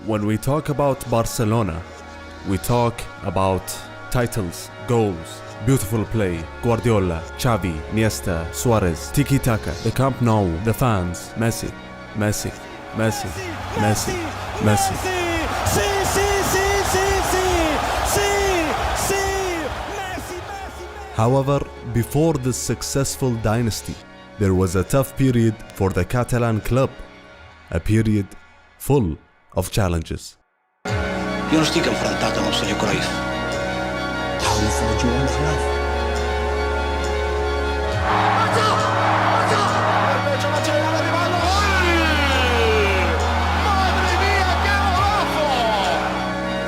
When we talk about Barcelona, we talk about titles, goals, beautiful play, Guardiola, Xavi, Iniesta, Suvarez, tiki-taka, the Camp Nou, the fans, Messi, Messi, Messi, Messi, Messi. However, before this successful dynasty, there was a tough period for the Catalan club, a period full of challenges. Jo no estic enfrontat amb el senyor Cruyff. How you found your own Cruyff?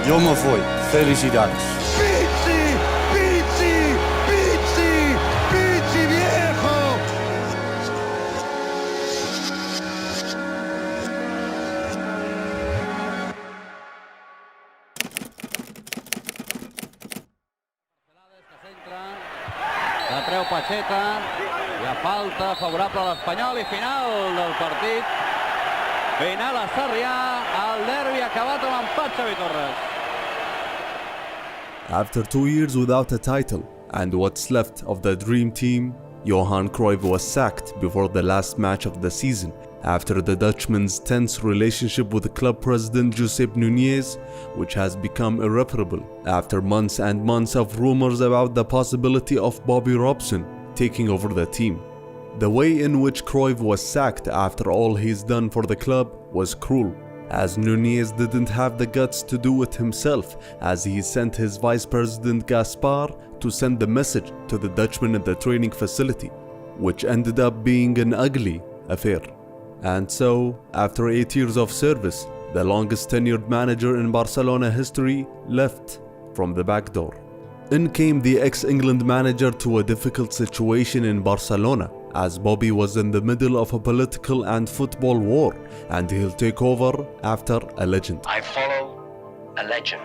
Yo me voy. Felicidades. La treu Pacheta, hi ha falta favorable a l'Espanyol i final del partit. Final a Sarrià, el derbi acabat amb empat, Xavi Torres. After 2 years without a title and what's left of the dream team, Johan Cruyff was sacked before the last match of the season after the Dutchman's tense relationship with club president Josep Nunez, which has become irreparable after months and months of rumors about the possibility of Bobby Robson taking over the team. The way in which Cruyff was sacked after all he's done for the club was cruel, as Nunez didn't have the guts to do it himself, as he sent his vice president Gaspar to send the message to the Dutchman at the training facility, which ended up being an ugly affair. And so, after 8 years of service, the longest tenured manager in Barcelona history left from the back door. In came the ex-England manager to a difficult situation in Barcelona, as Bobby was in the middle of a political and football war, and he'll take over after a legend. I follow a legend.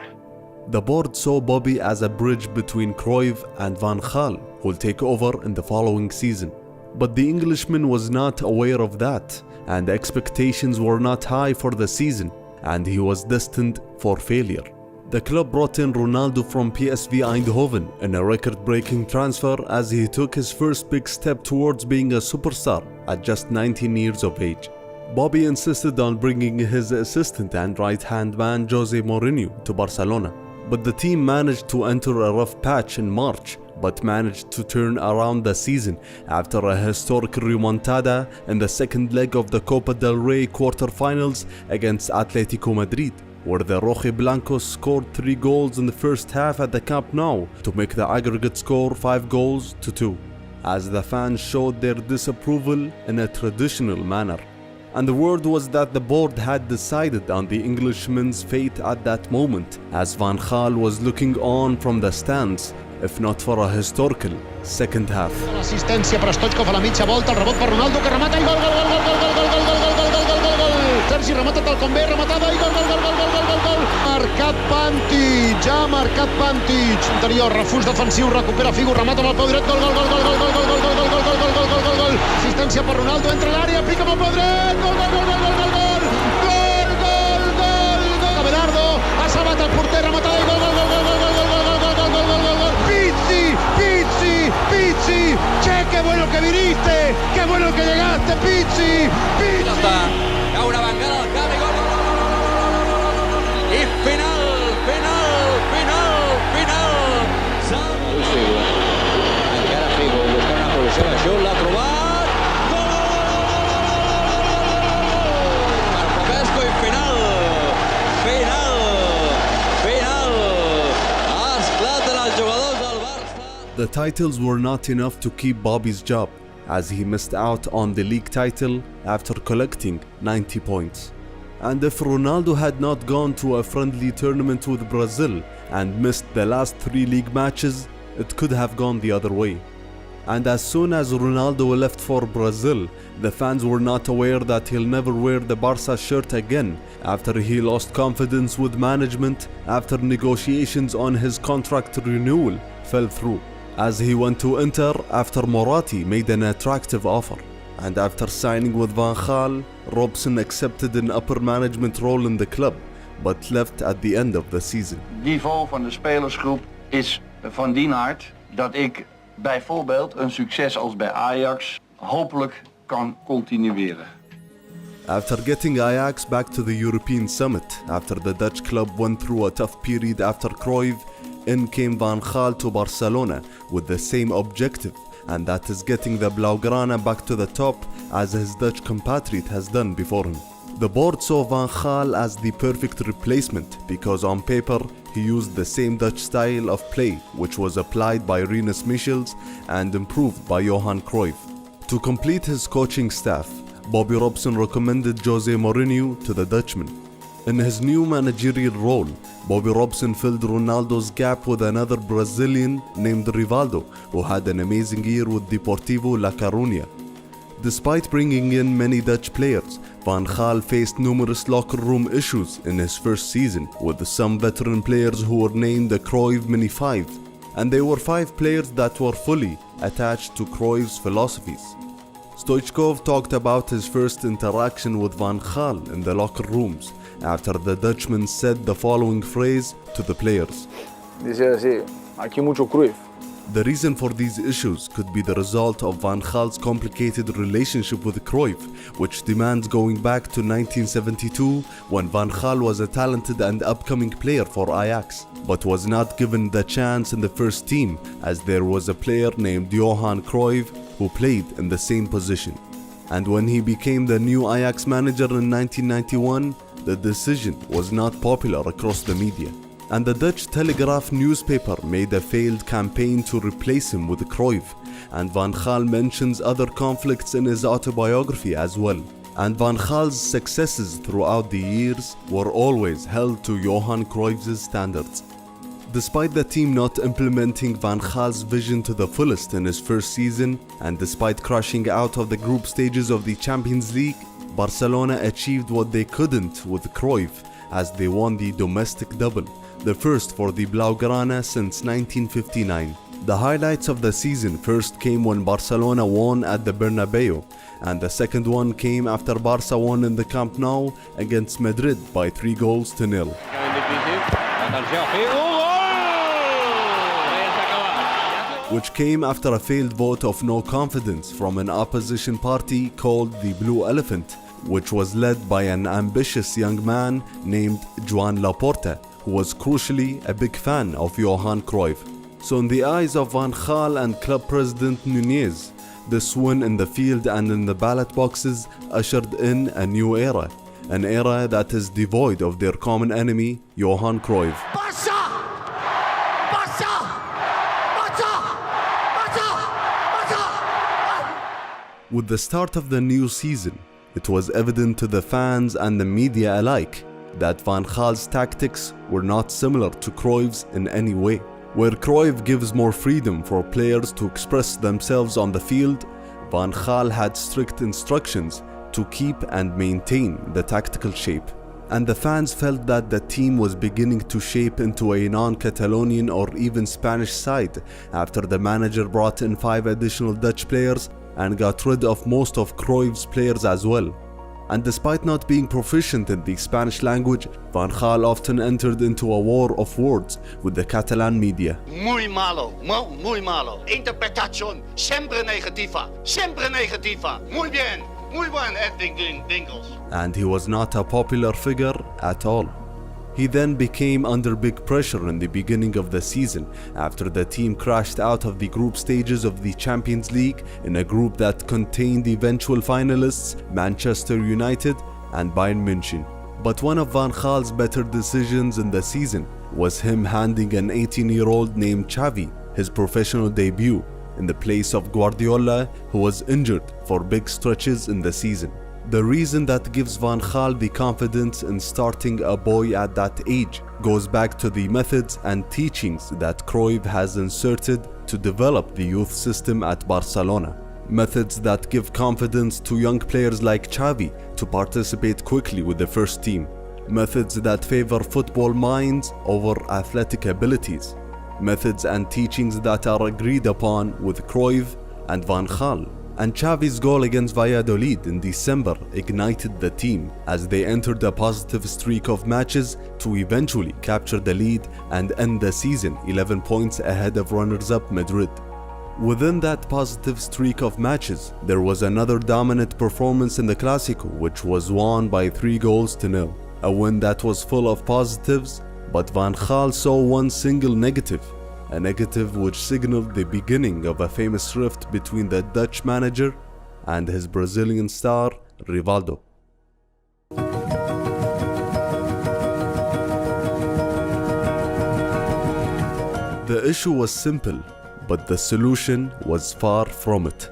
The board saw Bobby as a bridge between Cruyff and Van Gaal, who'll take over in the following season. But the Englishman was not aware of that, and expectations were not high for the season, and he was destined for failure. The club brought in Ronaldo from PSV Eindhoven in a record-breaking transfer as he took his first big step towards being a superstar at just 19 years of age. Bobby insisted on bringing his assistant and right-hand man Jose Mourinho to Barcelona, but the team managed to enter a rough patch in March, but managed to turn around the season after a historic remontada in the second leg of the Copa del Rey quarter-finals against Atletico Madrid, where the Rojiblancos scored 3 goals in the first half at the Camp Nou to make the aggregate score 5-2, as the fans showed their disapproval in a traditional manner. And the word was that the board had decided on the Englishman's fate at that moment, as Van Gaal was looking on from the stands, if not for a historical second half. L'assistència per Stoichkov a la mitja volta, el rebot per Ronaldo que remata i gol, gol, gol, gol, gol, gol, gol, gol, gol, gol, gol, gol, gol. Sergi remata tal com ve, rematada i gol, gol, gol, gol, gol, gol, gol. Marcat Pantic, ja ha marcat Pantic. Interior, refús defensiu, recupera Figo, remata amb el peu dret, gol, gol, gol, gol, gol, gol, gol, gol, gol, gol, gol, gol, gol, gol, gol. Assistència per Ronaldo, entra a l'àrea, pica amb el peu dret, gol, gol, gol, gol, gol, gol, gol, gol, gol, gol. Abelardo, ha salvat el porter, rematada i gol, gol, gol, gol, gol, gol, gol, gol, gol, gol, gol, gol, gol. Pizzi, che, qué bueno que viniste, qué bueno que llegaste, Pizzi. Ja està, cau una bengala al camp i gol, gol, gol, gol, gol, gol, gol, gol, gol. I final. Encara Figo buscant una posició de xut, l'ha trobat. Gol, per Popesco i final. Esclaten els jugadors del Barça. The titles were not enough to keep Bobby's job, as he missed out on the league title after collecting 90 points. And if Ronaldo had not gone to a friendly tournament with Brazil and missed the last 3 league matches, it could have gone the other way. And as soon as Ronaldo left for Brazil, the fans were not aware that he'll never wear the Barca shirt again after he lost confidence with management after negotiations on his contract renewal fell through, as he went to Inter after Moratti made an attractive offer. And after signing with Van Gaal, Robson accepted an upper management role in the club, but left at the end of the season. Het niveau van de spelersgroep is van die aard dat ik bijvoorbeeld een succes als bij Ajax hopelijk kan continueren. After getting Ajax back to the European summit, after the Dutch club went through a tough period after Cruyff, in came Van Gaal to Barcelona with the same objective, and that is getting the Blaugrana back to the top as his Dutch compatriot has done before him. The board saw Van Gaal as the perfect replacement because on paper he used the same Dutch style of play which was applied by Rinus Michels and improved by Johan Cruyff. To complete his coaching staff, Bobby Robson recommended Jose Mourinho to the Dutchman. In his new managerial role, Bobby Robson filled Ronaldo's gap with another Brazilian named Rivaldo, who had an amazing year with Deportivo La Coruña. Despite bringing in many Dutch players, Van Gaal faced numerous locker room issues in his first season, with some veteran players who were named the Cruyff Mini 5, and they were 5 players that were fully attached to Cruyff's philosophies. Stoichkov talked about his first interaction with Van Gaal in the locker rooms after the Dutchman said the following phrase to the players. Dice así, aquí mucho Cruyff. The reason for these issues could be the result of Van Gaal's complicated relationship with Cruyff, which demands going back to 1972 when Van Gaal was a talented and upcoming player for Ajax, but was not given the chance in the first team as there was a player named Johan Cruyff who played in the same position. And when he became the new Ajax manager in 1991, the decision was not popular across the media. And the Dutch Telegraph newspaper made a failed campaign to replace him with Cruyff, and Van Gaal mentions other conflicts in his autobiography as well. And Van Gaal's successes throughout the years were always held to Johan Cruyff's standards. Despite the team not implementing Van Gaal's vision to the fullest in his first season, and despite crashing out of the group stages of the Champions League, Barcelona achieved what they couldn't with Cruyff as they won the domestic double, the first for the Blaugrana since 1959. The highlights of the season first came when Barcelona won at the Bernabeu, and the second one came after Barca won in the Camp Nou against Madrid by 3-0. Which came after a failed vote of no confidence from an opposition party called the Blue Elephant, which was led by an ambitious young man named Joan Laporta, who was crucially a big fan of Johan Cruyff. So in the eyes of Van Gaal and club president Nunez, this win in the field and in the ballot boxes ushered in a new era, an era that is devoid of their common enemy, Johan Cruyff. With the start of the new season, it was evident to the fans and the media alike that Van Gaal's tactics were not similar to Cruyff's in any way. Where Cruyff gives more freedom for players to express themselves on the field, Van Gaal had strict instructions to keep and maintain the tactical shape. And the fans felt that the team was beginning to shape into a non-Catalonian or even Spanish side after the manager brought in 5 additional Dutch players and got rid of most of Cruyff's players as well. And despite not being proficient in the Spanish language, Van Gaal often entered into a war of words with the Catalan media. Muy malo, muy malo. Interpretación siempre negativa, Muy bien, muy buen, Dingles. And he was not a popular figure at all. He then became under big pressure in the beginning of the season after the team crashed out of the group stages of the Champions League in a group that contained eventual finalists Manchester United and Bayern München. But one of Van Gaal's better decisions in the season was him handing an 18-year-old named Xavi his professional debut in the place of Guardiola, who was injured for big stretches in the season. The reason that gives Van Gaal the confidence in starting a boy at that age goes back to the methods and teachings that Cruyff has inserted to develop the youth system at Barcelona. Methods that give confidence to young players like Xavi to participate quickly with the first team. Methods that favor football minds over athletic abilities. Methods and teachings that are agreed upon with Cruyff and Van Gaal. And Xavi's goal against Valladolid in December ignited the team as they entered a positive streak of matches to eventually capture the lead and end the season 11 points ahead of runners-up Madrid. Within that positive streak of matches, there was another dominant performance in the Clásico, which was won by 3-0, a win that was full of positives, but Van Gaal saw one single negative, a negative which signaled the beginning of a famous rift between the Dutch manager and his Brazilian star, Rivaldo. The issue was simple, but the solution was far from it.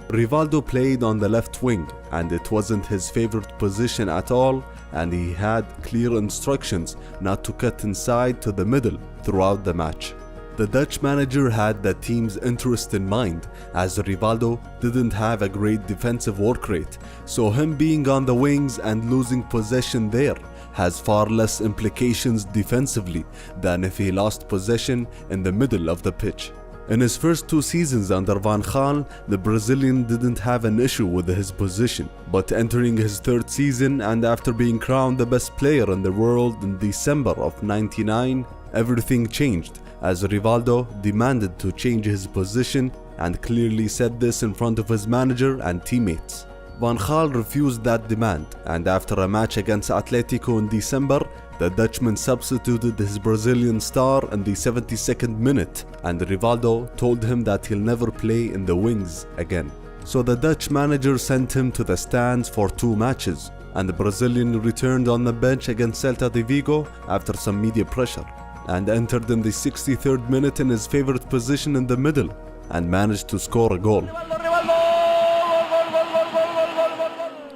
Rivaldo played on the left wing, and it wasn't his favorite position at all, and he had clear instructions not to cut inside to the middle throughout the match. The Dutch manager had the team's interest in mind, as Rivaldo didn't have a great defensive work rate, so him being on the wings and losing possession there has far less implications defensively than if he lost possession in the middle of the pitch. In his first 2 seasons under Van Gaal, the Brazilian didn't have an issue with his position, but entering his 3rd season and after being crowned the best player in the world in December of '99, everything changed, as Rivaldo demanded to change his position and clearly said this in front of his manager and teammates. Van Gaal refused that demand, and after a match against Atletico in December, the Dutchman substituted his Brazilian star in the 72nd minute, and Rivaldo told him that he'll never play in the wings again. So the Dutch manager sent him to the stands for 2 matches, and the Brazilian returned on the bench against Celta de Vigo after some media pressure, and entered in the 63rd minute in his favorite position in the middle, and managed to score a goal.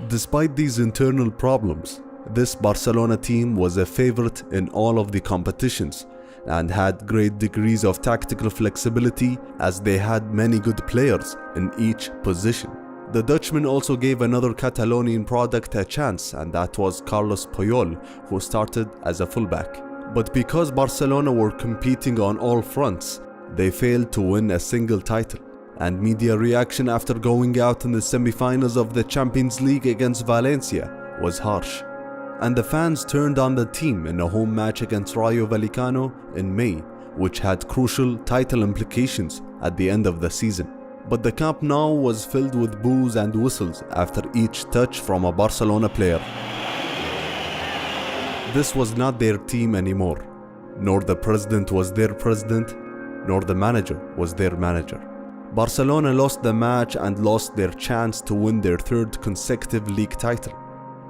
Despite these internal problems, this Barcelona team was a favorite in all of the competitions and had great degrees of tactical flexibility as they had many good players in each position. The Dutchman also gave another Catalonian product a chance, and that was Carlos Puyol, who started as a fullback. But because Barcelona were competing on all fronts, they failed to win a single title. And media reaction after going out in the semi-finals of the Champions League against Valencia was harsh. And the fans turned on the team in a home match against Rayo Vallecano in May, which had crucial title implications at the end of the season. But the Camp Nou was filled with boos and whistles after each touch from a Barcelona player. This was not their team anymore, nor the president was their president, nor the manager was their manager. Barcelona lost the match and lost their chance to win their 3rd consecutive league title.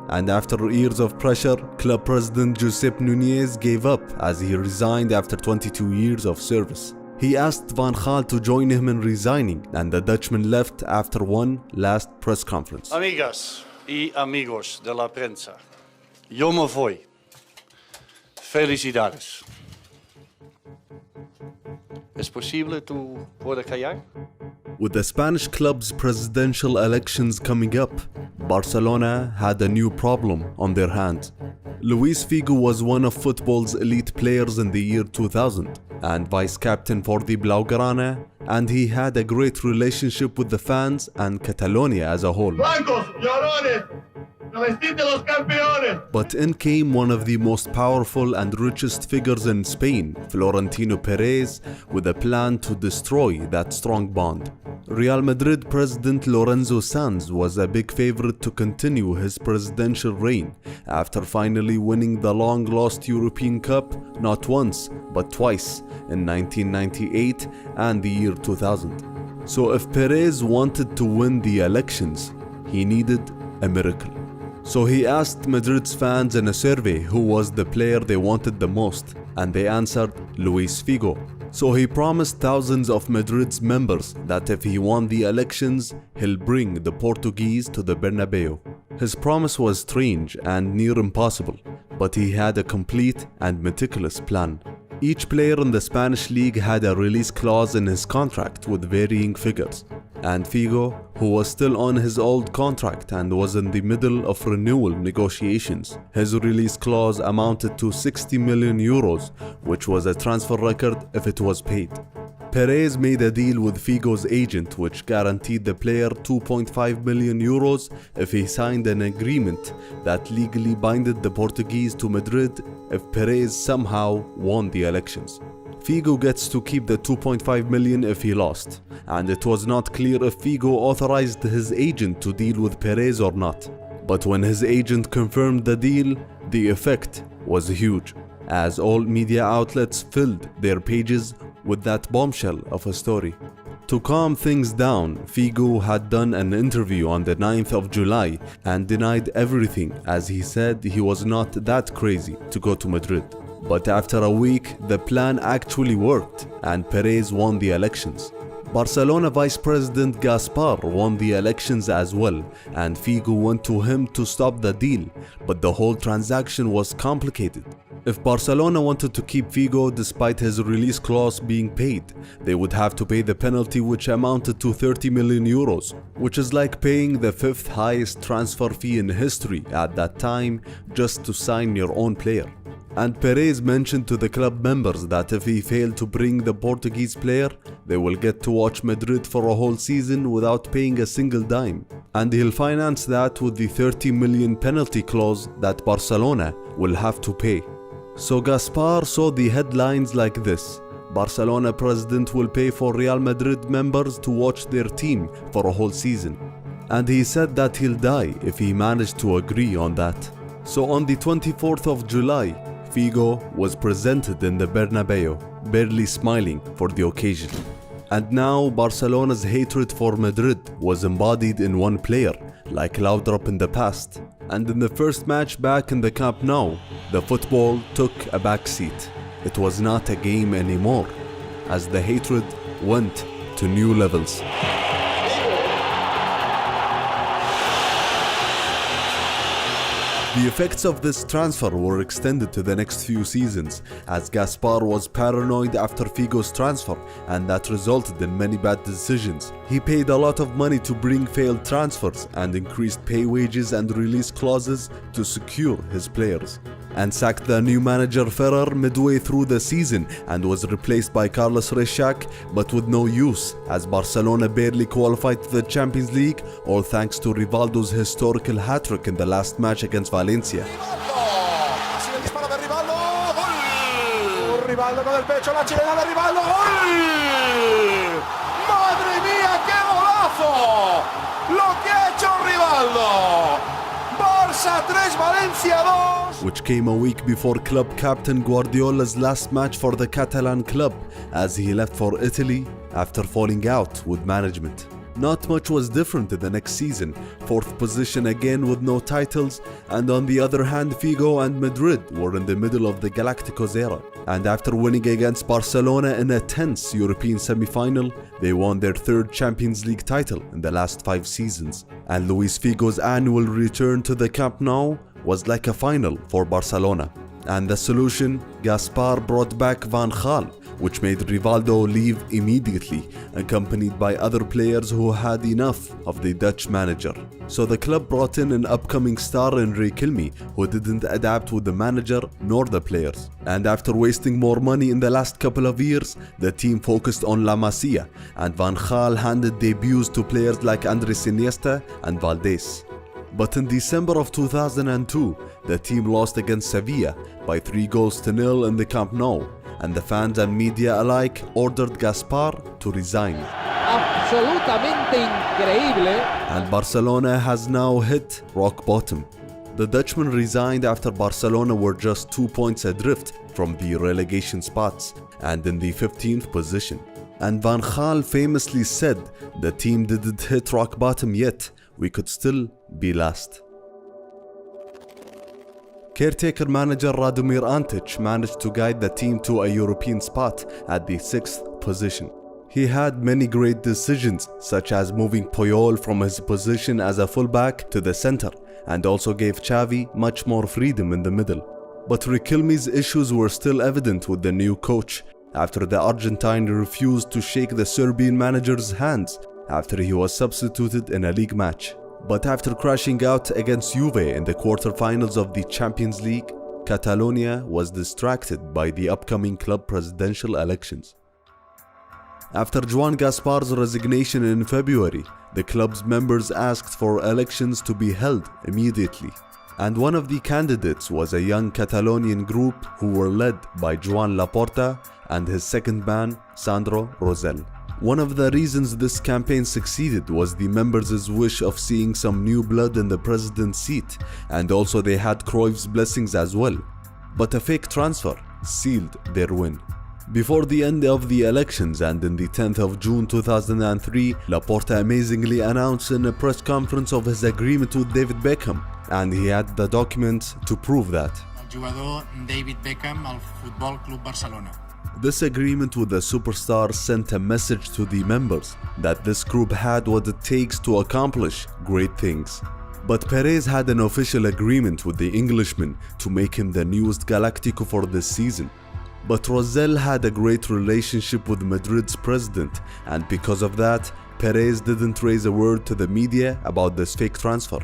And after years of pressure, club president Josep Núñez gave up as he resigned after 22 years of service. He asked Van Gaal to join him in resigning, and the Dutchman left after one last press conference. Amigas y amigos de la prensa, yo me voy. Felicidades. ¿Es posible tú puedes callar? With the Spanish club's presidential elections coming up, Barcelona had a new problem on their hands. Luis Figo was one of football's elite players in the year 2000 and vice-captain for the Blaugrana, and he had a great relationship with the fans and Catalonia as a whole. Blancos, llorones, celestín de los campeones. But in came one of the most powerful and richest figures in Spain, Florentino Perez, with a plan to destroy that strong bond. Real Madrid president Lorenzo Sanz was a big favorite to continue his presidential reign after finally winning the long-lost European Cup not once but twice in 1998 and the year 2000. So if Perez wanted to win the elections, he needed a miracle. So he asked Madrid's fans in a survey who was the player they wanted the most, and they answered Luis Figo. So he promised thousands of Madrid's members that if he won the elections, he'll bring the Portuguese to the Bernabeu. His promise was strange and near impossible, but he had a complete and meticulous plan. Each player in the Spanish league had a release clause in his contract with varying figures, and Figo, who was still on his old contract and was in the middle of renewal negotiations, his release clause amounted to 60 million euros, which was a transfer record if it was paid. Perez made a deal with Figo's agent which guaranteed the player 2.5 million euros if he signed an agreement that legally binded the Portuguese to Madrid if Perez somehow won the elections. Figo gets to keep the 2.5 million if he lost, and it was not clear if Figo authorized his agent to deal with Perez or not. But when his agent confirmed the deal, the effect was huge, as all media outlets filled their pages with that bombshell of a story. To calm things down, Figo had done an interview on the 9th of July and denied everything, as he said he was not that crazy to go to Madrid. But after a week, the plan actually worked and Perez won the elections. Barcelona Vice President Gaspar won the elections as well, and Figo went to him to stop the deal, but the whole transaction was complicated. If Barcelona wanted to keep Figo despite his release clause being paid, they would have to pay the penalty, which amounted to 30 million euros, which is like paying the 5th highest transfer fee in history at that time just to sign your own player. And Perez mentioned to the club members that if he failed to bring the Portuguese player, they will get to watch Madrid for a whole season without paying a single dime. And he'll finance that with the 30 million penalty clause that Barcelona will have to pay. So Gaspar saw the headlines like this: Barcelona president will pay for Real Madrid members to watch their team for a whole season. And he said that he'll die if he managed to agree on that. So on the 24th of July, Figo was presented in the Bernabeu, barely smiling for the occasion. And now Barcelona's hatred for Madrid was embodied in one player, like Laudrup in the past. And in the first match back in the Camp Nou, the football took a backseat. It was not a game anymore, as the hatred went to new levels. The effects of this transfer were extended to the next few seasons, as Gaspar was paranoid after Figo's transfer, and that resulted in many bad decisions. He paid a lot of money to bring failed transfers and increased pay wages and release clauses to secure his players, and sacked the new manager Ferrer midway through the season and was replaced by Carlos Reixac, but with no use, as Barcelona barely qualified to the Champions League, all thanks to Rivaldo's historical hat-trick in the last match against Valencia. Rivaldo con el pecho, la chilena de Rivaldo, ¡gol! ¡Madre mía, qué golazo! Lo que ha hecho Rivaldo. Barça 3, Valencia 2. Which came a week before club captain Guardiola's last match for the Catalan club, as he left for Italy after falling out with management. Not much was different in the next season, 4th position again with no titles, and on the other hand Figo and Madrid were in the middle of the Galacticos era. And after winning against Barcelona in a tense European semi-final, they won their 3rd Champions League title in the last 5 seasons. And Luis Figo's annual return to the Camp Nou was like a final for Barcelona. And the solution, Gaspar brought back Van Gaal, which made Rivaldo leave immediately, accompanied by other players who had enough of the Dutch manager. So the club brought in an upcoming star in Riquelme, who didn't adapt with the manager nor the players. And after wasting more money in the last couple of years, the team focused on La Masia, and Van Gaal handed debuts to players like Andrés Iniesta and Valdés. But in December of 2002, the team lost against Sevilla by 3-0 in the Camp Nou, and the fans and media alike ordered Gaspar to resign. Absolutamente increíble. And Barcelona has now hit rock bottom. The Dutchman resigned after Barcelona were just 2 points adrift from the relegation spots and in the 15th position. And Van Gaal famously said, "The team didn't hit rock bottom yet, we could still be last." Caretaker manager Radomir Antic managed to guide the team to a European spot at the 6th position. He had many great decisions, such as moving Puyol from his position as a fullback to the center, and also gave Xavi much more freedom in the middle. But Riquelme's issues were still evident with the new coach, after the Argentine refused to shake the Serbian manager's hands after he was substituted in a league match. But after crashing out against Juve in the quarterfinals of the Champions League, Catalonia was distracted by the upcoming club presidential elections. After Joan Gaspar's resignation in February, the club's members asked for elections to be held immediately. And one of the candidates was a young Catalonian group who were led by Joan Laporta and his second man, Sandro Rosell. One of the reasons this campaign succeeded was the members' wish of seeing some new blood in the president's seat, and also they had Cruyff's blessings as well. But a fake transfer sealed their win. Before the end of the elections and in the 10th of June 2003, Laporta amazingly announced in a press conference of his agreement with David Beckham, and he had the documents to prove that. El jugador David Beckham al Futbol Club Barcelona. This agreement with the superstar sent a message to the members that this group had what it takes to accomplish great things. But Perez had an official agreement with the Englishman to make him the newest Galactico for this season. But Rosell had a great relationship with Madrid's president, and because of that, Perez didn't raise a word to the media about this fake transfer.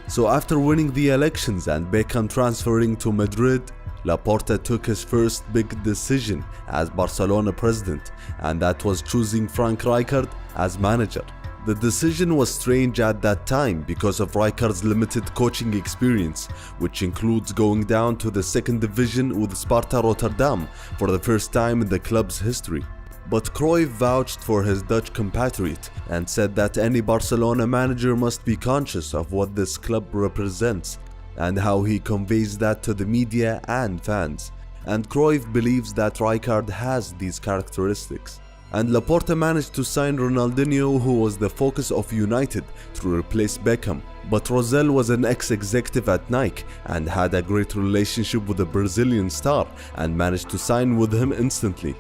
So after winning the elections and Beckham transferring to Madrid, Laporta took his first big decision as Barcelona president, and that was choosing Frank Rijkaard as manager. The decision was strange at that time because of Rijkaard's limited coaching experience, which includes going down to the second division with Sparta Rotterdam for the first time in the club's history. But Cruyff vouched for his Dutch compatriot and said that any Barcelona manager must be conscious of what this club represents and how he conveys that to the media and fans. And Cruyff believes that Rijkaard has these characteristics. And Laporta managed to sign Ronaldinho, who was the focus of United, to replace Beckham. But Rosell was an ex-executive at Nike and had a great relationship with the Brazilian star and managed to sign with him instantly.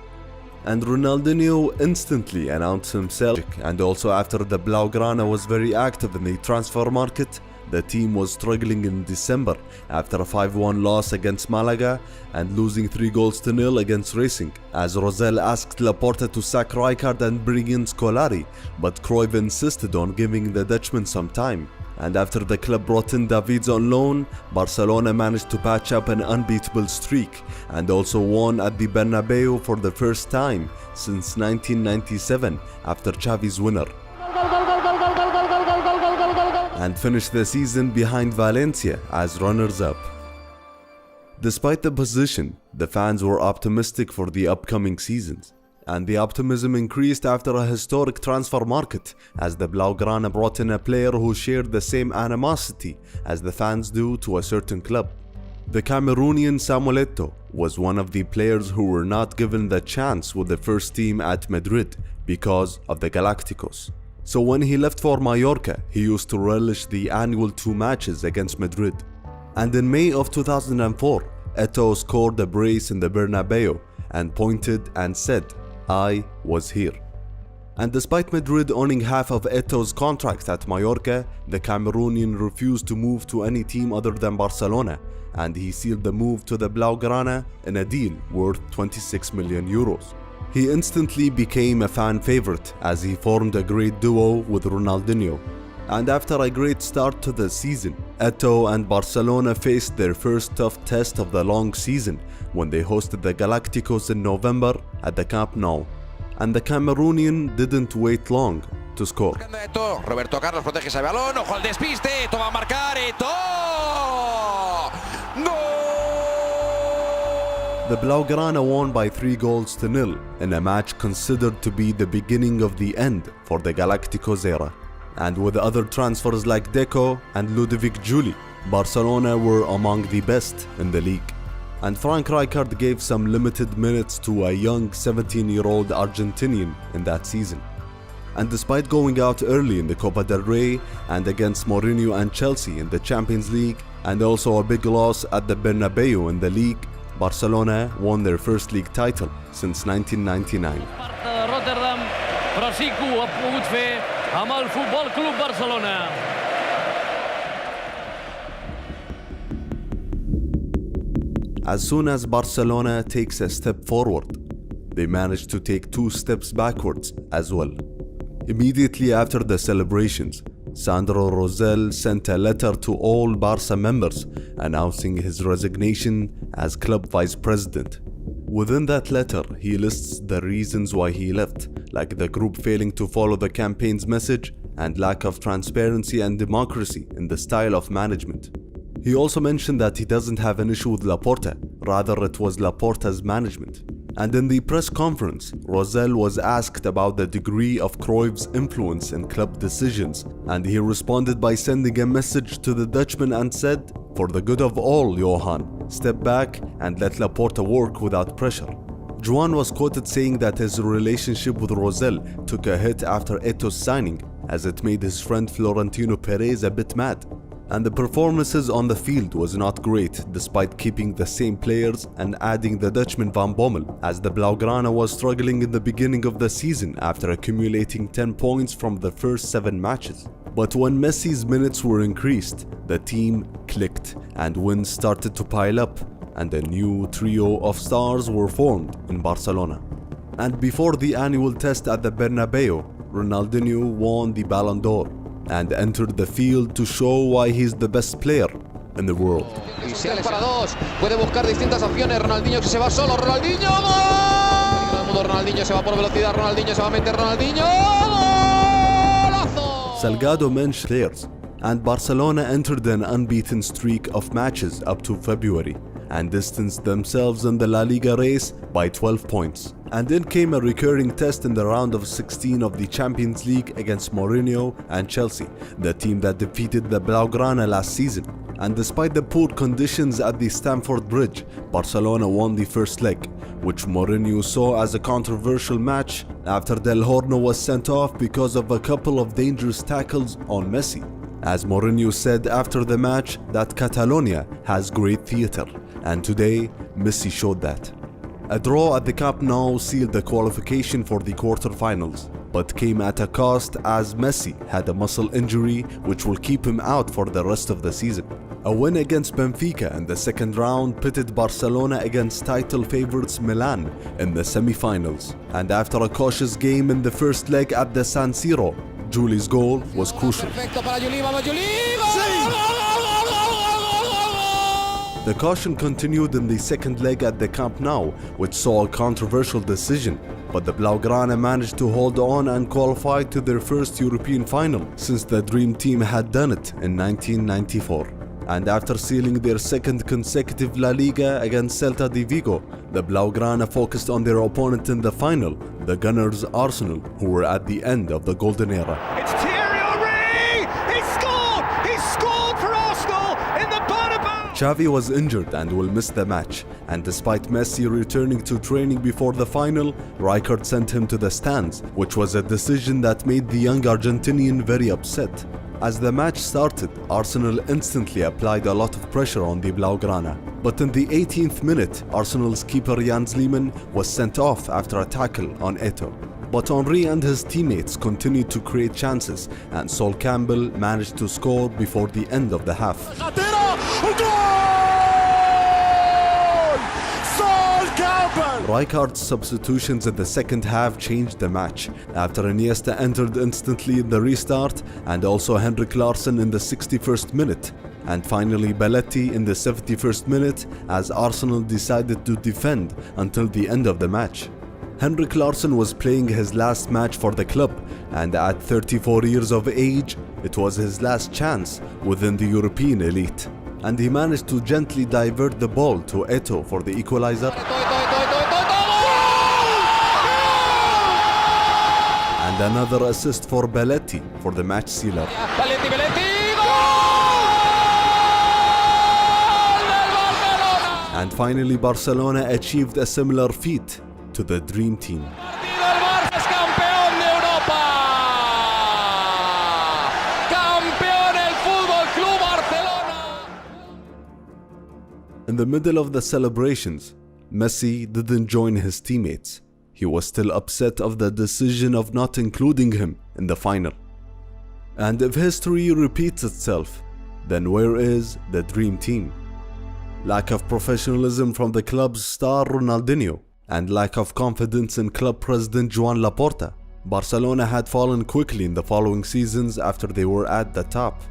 And Ronaldinho instantly announced himself, and also after the Blaugrana was very active in the transfer market, the team was struggling in December after a 5-1 loss against Malaga and losing 3-0 against Racing, as Rosell asked Laporta to sack Rijkaard and bring in Scolari, but Cruyff insisted on giving the Dutchman some time. And after the club brought in Davids on loan, Barcelona managed to patch up an unbeatable streak and also won at the Bernabeu for the first time since 1997 after Xavi's winner, and finished the season behind Valencia as runners-up. Despite the position, the fans were optimistic for the upcoming seasons, and the optimism increased after a historic transfer market as the Blaugrana brought in a player who shared the same animosity as the fans do to a certain club. The Cameroonian Samuel Eto'o was one of the players who were not given the chance with the first team at Madrid because of the Galacticos. So when he left for Mallorca, he used to relish the annual 2 matches against Madrid. And in May of 2004, Eto'o scored a brace in the Bernabeu and pointed and said, "I was here." And despite Madrid owning half of Eto'o's contract at Mallorca, the Cameroonian refused to move to any team other than Barcelona, and he sealed the move to the Blaugrana in a deal worth 26 million euros. He instantly became a fan favorite as he formed a great duo with Ronaldinho. And after a great start to the season, Eto'o and Barcelona faced their first tough test of the long season when they hosted the Galacticos in November at the Camp Nou. And the Cameroonian didn't wait long to score. Roberto Carlos protege ese balón, ojo al despiste, Eto'o va a marcar, Eto'o! ¡Gol! The Blaugrana won by 3-0 in a match considered to be the beginning of the end for the Galacticos era. And with other transfers like Deco and Ludovic Juli, Barcelona were among the best in the league. And Frank Rijkaard gave some limited minutes to a young 17-year-old Argentinian in that season. And despite going out early in the Copa del Rey and against Mourinho and Chelsea in the Champions League, and also a big loss at the Bernabeu in the league, Barcelona won their first league title since 1999. Rotterdam, però sí que ho ha pogut fer amb el Futbol Club Barcelona. As soon as Barcelona takes a step forward, they manage to take 2 steps backwards as well. Immediately after the celebrations, Sandro Rosell sent a letter to all Barca members announcing his resignation as club vice president. Within that letter, he lists the reasons why he left, like the group failing to follow the campaign's message and lack of transparency and democracy in the style of management. He also mentioned that he doesn't have an issue with Laporta, rather it was Laporta's management. And in the press conference, Rosell was asked about the degree of Cruyff's influence in club decisions, and he responded by sending a message to the Dutchman and said, "For the good of all, Johan, step back and let Laporta work without pressure." Joan was quoted saying that his relationship with Rosell took a hit after Eto's signing, as it made his friend Florentino Perez a bit mad. And the performances on the field was not great, despite keeping the same players and adding the Dutchman Van Bommel, as the Blaugrana was struggling in the beginning of the season after accumulating 10 points from the first 7 matches. But when Messi's minutes were increased, the team clicked and wins started to pile up, and a new trio of stars were formed in Barcelona. And before the annual test at the Bernabeu, Ronaldinho won the Ballon d'Or and entered the field to show why he's the best player in the world. Para dos, puede buscar distintas opciones. Ronaldinho que se va solo, Ronaldinho, ¡gol! Ronaldinho se va por velocidad, Ronaldinho se va a meter, Ronaldinho, ¡golazo! Salgado mentioned players, and Barcelona entered an unbeaten streak of matches up to February and distanced themselves in the La Liga race by 12 points. And then came a recurring test in the round of 16 of the Champions League against Mourinho and Chelsea, the team that defeated the Blaugrana last season. And despite the poor conditions at the Stamford Bridge, Barcelona won the first leg, which Mourinho saw as a controversial match after Del Horno was sent off because of a couple of dangerous tackles on Messi. As Mourinho said after the match that Catalonia has great theatre, and today Messi showed that. A draw at the Camp Nou sealed the qualification for the quarterfinals, but came at a cost as Messi had a muscle injury which will keep him out for the rest of the season. A win against Benfica in the second round pitted Barcelona against title favourites Milan in the semi-finals, and after a cautious game in the first leg at the San Siro, Juli's goal was crucial. The caution continued in the second leg at the Camp Nou, which saw a controversial decision, but the Blaugrana managed to hold on and qualify to their first European final since the Dream Team had done it in 1994. And after sealing their second consecutive La Liga against Celta de Vigo, the Blaugrana focused on their opponent in the final, the Gunners Arsenal, who were at the end of the golden era. It's Thierry Henry! He scored! He scored for Arsenal in the Bernabeu! Xavi was injured and will miss the match, and despite Messi returning to training before the final, Rijkaard sent him to the stands, which was a decision that made the young Argentinian very upset. As the match started, Arsenal instantly applied a lot of pressure on the Blaugrana. But in the 18th minute, Arsenal's keeper Jens Lehmann was sent off after a tackle on Eto'o. But Henry and his teammates continued to create chances, and Sol Campbell managed to score before the end of the half. Rijkaard's substitutions in the second half changed the match, after Iniesta entered instantly in the restart, and also Henrik Larsson in the 61st minute, and finally Belletti in the 71st minute, as Arsenal decided to defend until the end of the match. Henrik Larsson was playing his last match for the club, and at 34 years of age, it was his last chance within the European elite. And he managed to gently divert the ball to Eto'o for the equalizer. And another assist for Belletti for the match sealer. And finally Barcelona achieved a similar feat to the Dream Team. In the middle of the celebrations, Messi didn't join his teammates. He was still upset of the decision of not including him in the final. And if history repeats itself, then where is the Dream Team? Lack of professionalism from the club's star Ronaldinho, and lack of confidence in club president Joan Laporta. Barcelona had fallen quickly in the following seasons after they were at the top.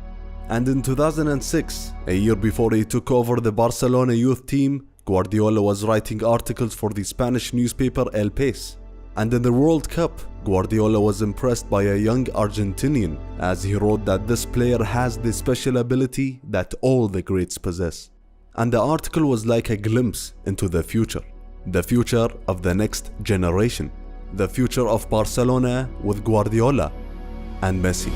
And in 2006, a year before he took over the Barcelona youth team, Guardiola was writing articles for the Spanish newspaper El País. And in the World Cup, Guardiola was impressed by a young Argentinian, as he wrote that this player has the special ability that all the greats possess. And the article was like a glimpse into the future of the next generation, the future of Barcelona with Guardiola and Messi.